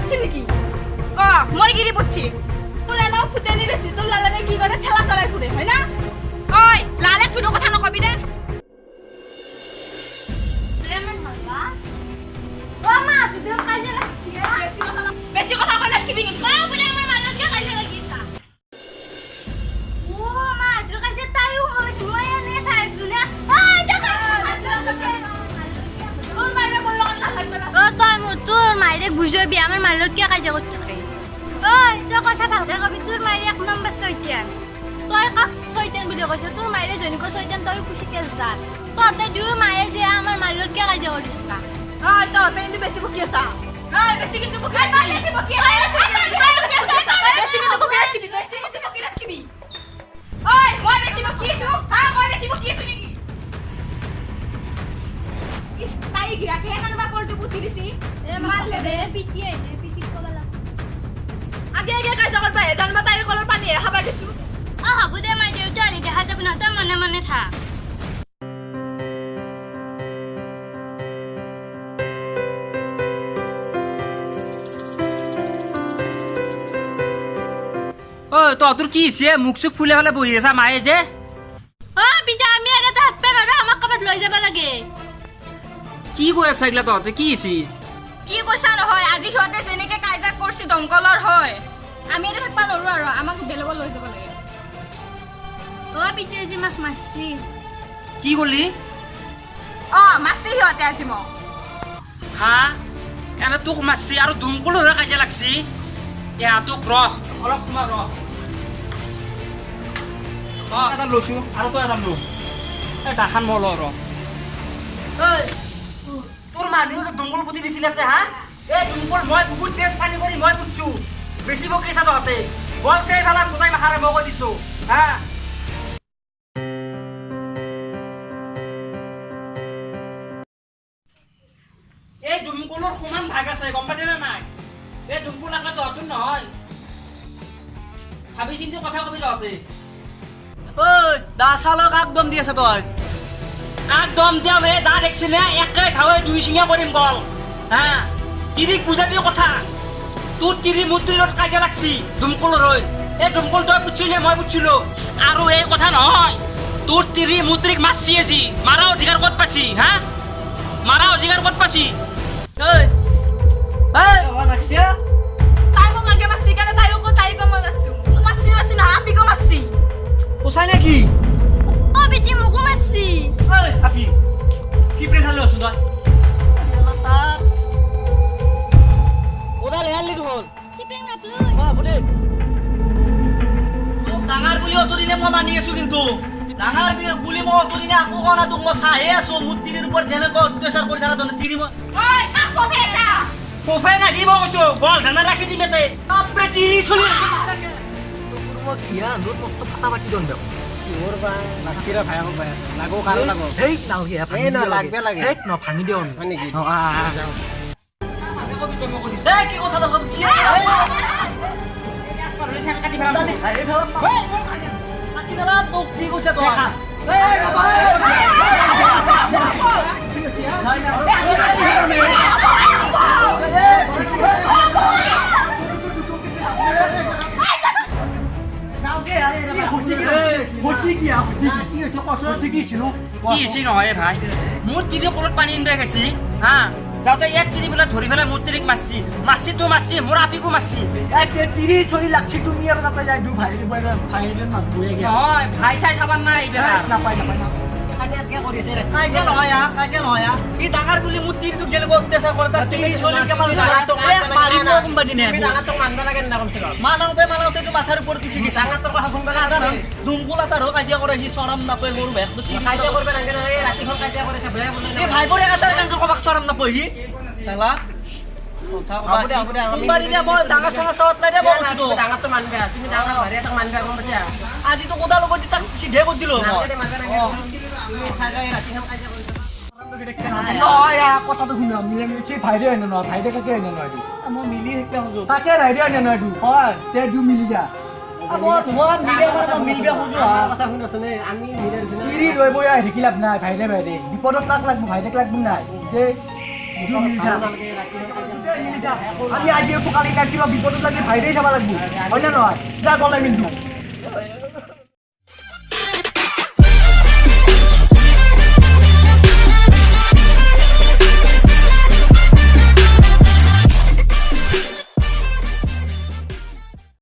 পড়ছি নাকি মই গিরি পড়ছি তোর এলাও ফুটেনি বেশি তোর লালানে কি করে ঠেলা চালাই ঘুরে হয় না ওই লালে কোনো কথা নকবি দে বেশি কথা কই না কি বিনি বলে আমার মালকে কাজে লাগিছা তোর মাইরে বললো না লাগবে না তোর মাইরে বুঝবি আমার মাইলত কিয় কাজিয়া করতে থাকে ওই তোর কথা ভালকে কবি তোর মাইরে এক নম্বর চৈতান তই কাক শয়তান বুলি কৈছে তোৰ মাইৰে জনিক শয়তান তই খুশিতে যা তহঁতে দুই মায়ে যে আমাৰ মাইলত কিয় কাজিয়া কৰি থকা হয় তহঁতে কিন্তু বেছি বকি আছা হয় বেছি কিন্তু বকি আছা বেছি বকি আছা বেছি কিন্তু বকি আছিবি বেছি কিন্তু বকি ৰাখিবি ঐ মই বেছি বকি আছো হা মই বেছি বকি আছো নেকি ইস তাই গিৰা কেনে বা কলটো বুদ্ধি দিছি মাৰলে দে পিটি কবা লাগ আগে আগে কাজিয়া কৰবা হে জানবা তাইৰ কলৰ পানী খাবা দিছো হ'ব দে মাই দেউতা আনি দেখা যাব না তই মনে মনে থাক ও তোর কি ইছে মুখ চুখ ফুলে ফেলে বহি আছা মায়ে যে ও পিতা আমি এটা হাত পে ধরে আমাক কবাত লৈ যাব লাগে কি কৈ আছা এগুলা তহঁতে কি ইছি কি কৈছা নহয় আজি সিহঁতে যেনেকে কাইজা কৰিছি দমকলৰ হয় আমি এটা থাকবা নৰো আৰু আমাক বেলেগত লৈ যাব লাগে ও পিতা যে মাক মাছছি কি কৰলি মাছি সিহঁতে আজি মোক হা এনে তোক মাৰছি আৰু দুমকলৰ হৈ কাজিয়া লাগছি তোক ৰহ অলপ সময় ৰহ এটা লৈছো আৰু তই এটা লো দাখান মই ল ৰহ তোৰ মানুহ দুমকল পুতি দিছিলে যে হা এই দুমকল মই বহুত তেজ পানী কৰি মই পুতছো বেছি বকিছা তহঁতে বলছে এইফালে গোটাই মাথাৰে মই কৈ দিছো হা এই দুমকলৰ সমান ভাগ আছে গম পাইছে নে নাই এই দুমকল আকৌ তহঁতৰ নহয় ভাবি চিন্তি কথা কবি তহঁতে ঐ দা চালক কাক দম দি আছে তই কাক দম দিয়াম হে দা দেখছি নে একে খাৱে দুই চিঙা কৰিম গল হা তিৰিক বুজাবি কথা তোৰ তিৰি মোৰ তিৰিত কাজিয়া লাগছি দুমকলৰ হৈ এই দুমকল তই পুতছিলি মই পুতছিলো আৰু এই কথা নহয় তোৰ তিৰি মোৰ তিৰিক মাৰছি আজি মাৰা অধিকাৰ ক'ত পাছি হা মাৰা অধিকাৰ ক'ত পাছি ঐ নাচিয়া তাই মোক আগে মাছি কাৰণে তাইকো মই মাৰছো মাছি না আপিকো মাছি সঁচাই নেকি ও পিতি মোকো মাছছি ঐ আপি কি প্ৰেছাৰ লৈ আছো তই তাৰ ওদাল হেয়ালি হ'ল চিপেং নাপলো বুলে তোক ডাঙৰ বুলি অতদিনে মই মানি আছো কিন্তু ডাঙৰ বুলি মই অতদিনে আকৌ কনা তোক মই চাহে আছো মোৰ তিৰিৰ ওপৰত যেনেকৈ অত্যাচাৰ কৰি থকা তনে তিৰি মই ঐ কাক কফেছা কোফাই নাহিব কৈছো গল ধানা ৰাখি দিম এতে বাপৰে তিৰি চলি মই কিয়া নোট মস্ত ফাটা বাকি দন দেও ওর বা লাক্সিরা ভাই আমাক ভাই লাগো কারো লাগো হেই নাও হিয়া এই না লাগবে লাগে হেই ন ভাঙি দিও হয় নেকি আ যাও এই কি কথা দেখো চিয়া কাটি ফেলাম কাটি ফেলা তোক কি কৈছে তই কি ইছি নহয় ভাই মোৰ তিৰি কলত পানী ইন্দাই গেছি হা যাওঁতে এক তিৰি বোলে ধৰি পেলাই মোৰ তিৰিক মাৰছি তো মাৰছি মোৰ আপিকো মাৰছি তিৰি চলি লাগছি তুমি আৰু তাতে যাই দু ভাই মাত বয়ে গিয়া নহয় ভাই চাই চাবাৰ নাই এইবাৰ নাপাই কাজিয়া নহয় ই ডাঙৰ বুলি মোৰ তিৰিটোক যেনেকৈ অত্যাচাৰ কৰে তাৰ তিৰি চলি মাৰিব কোনোবা দিনে মানাওতে তো মাথাৰ ওপৰত উঠি গৈছে দুমকুলা তাৰ কাজিয়া কৰে সি চৰম নাপায় গৰু ভেকটো কি ভাই বৰে এটাৰ কেনেকৈ কবাক চৰম নাপায় সি চালা আজিতো কোদা লগত তাক সিধে কৰি দিলো কথাটো শুনা মিলে মিলি ভাইৰে হয় নহয় ভাইৰে কাকে হয় নহয় মই মিলি থাকিলে তাকে ভাইৰে হয় নহয় হয় তে দু মিলি যা তোমার মিলে মিলবে তিরি রইব দেখি লাভ নাই ভাইরে ভাইরে বিপদত তাক লাগবো ভাইরে লাগবো নাই আমি আজি চকালি কিবা বিপদত লাগি ভাইৰে চাব লাগব হয় নে নহয় যা গলে মিন্তু